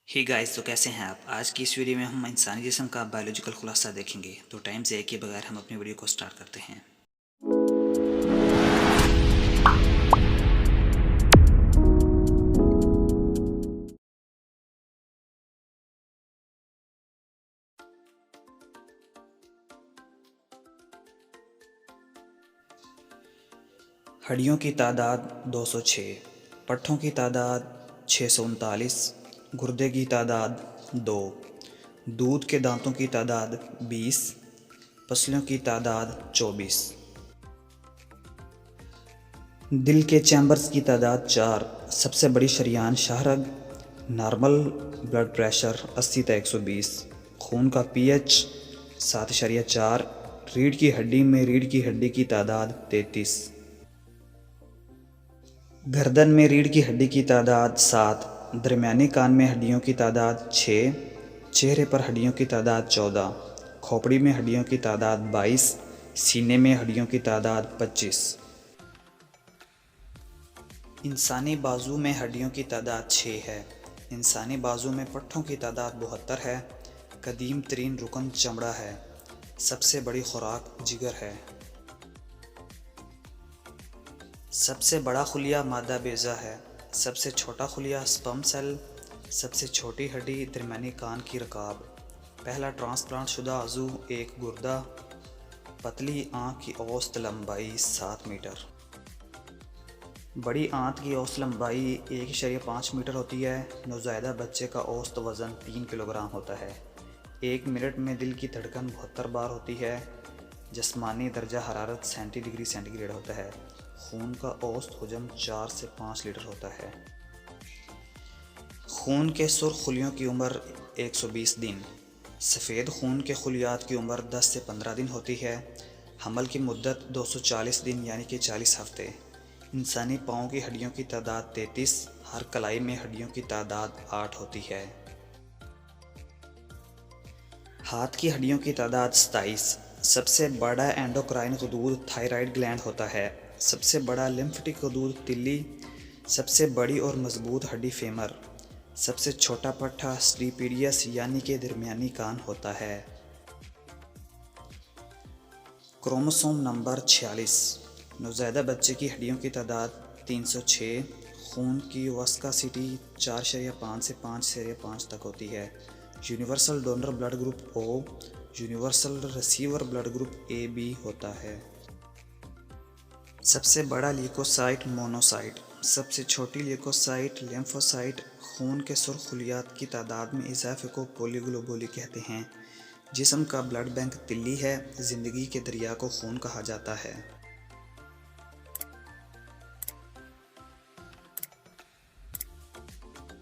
ही guys, तो कैसे हैं आप। आज की इस वीडियो में हम इंसानी जिस्म का बायोलॉजिकल खुलासा देखेंगे। तो टाइम ज़ाया किए बगैर हम अपनी वीडियो को स्टार्ट करते हैं। हड्डियों की तादाद 206, पट्ठों की तादाद 639, गुर्दे की तादाद 2, दूध के दांतों की तादाद 20, पसलियों की तादाद 24, दिल के चैम्बर्स की तादाद 4, सबसे बड़ी शरीयान शाहरग, नॉर्मल ब्लड प्रेशर 80 से 120, खून का पीएच 7.4, रीढ़ की हड्डी में रीढ़ की हड्डी की तादाद 33, गर्दन में रीढ़ की हड्डी की तादाद 7, दरमियानी कान में हड्डियों की तादाद 6, चेहरे पर हड्डियों की तादाद 14, खोपड़ी में हड्डियों की तादाद 22, सीने में हड्डियों की तादाद 25। इंसानी बाजू में हड्डियों की तादाद 6 है। इंसानी बाजू में पट्ठों की तादाद 72 है। कदीम तरीन रुकन चमड़ा है। सबसे बड़ी खुराक जिगर है। सबसे बड़ा खुलिया मादा बेज़ा है। सबसे छोटा खुलिया स्पर्म सेल। सबसे छोटी हड्डी दरमियानी कान की रकाब। पहला ट्रांसप्लांट शुदा आज़ू एक गुर्दा। पतली आँख की औसत लंबाई 7 मीटर। बड़ी आंत की औसत लंबाई 1.5 मीटर होती है। नौज़ायदा बच्चे का औसत वज़न 3 किलोग्राम होता है। 1 मिनट में दिल की धड़कन 72 बार होती है। जिस्मानी दर्जा हरारत 70 डिग्री सेंटीग्रेड होता है। खून का औसत हजम 4 से 5 लीटर होता है। खून के सुर्ख खुलियों की उम्र 120 दिन। सफ़ेद खून के खुलियात की उम्र 10 से 15 दिन होती है। हमल की मुद्दत 240 दिन यानी कि 40 हफ्ते। इंसानी पाँव की हड्डियों की तादाद 33, हर कलाई में हड्डियों की तादाद 8 होती है। हाथ की हड्डियों की तादाद 27। सबसे बड़ा एंडोक्राइन गदूद थायराइड ग्लैंड होता है। सबसे बड़ा लिम्फेटिक गदूद तिल्ली। सबसे बड़ी और मजबूत हड्डी फेमर। सबसे छोटा पट्ठा स्टीपीडियस यानी कि दरमियानी कान होता है। Chromosome number 46। नौज़ायदा बच्चे की हड्डियों की तादाद 306। खून की वस्कासिटी 4.5 से 5.5 तक होती है। Universal donor blood group O, universal receiver blood group A B होता है। सबसे बड़ा ल्यूकोसाइट मोनोसाइट। सबसे छोटी ल्यूकोसाइट लिम्फोसाइट। खून के सुर्ख खुलियात की तादाद में इजाफे को पॉलीग्लोबुली कहते हैं। जिस्म का ब्लड बैंक तिल्ली है। ज़िंदगी के दरिया को खून कहा जाता है।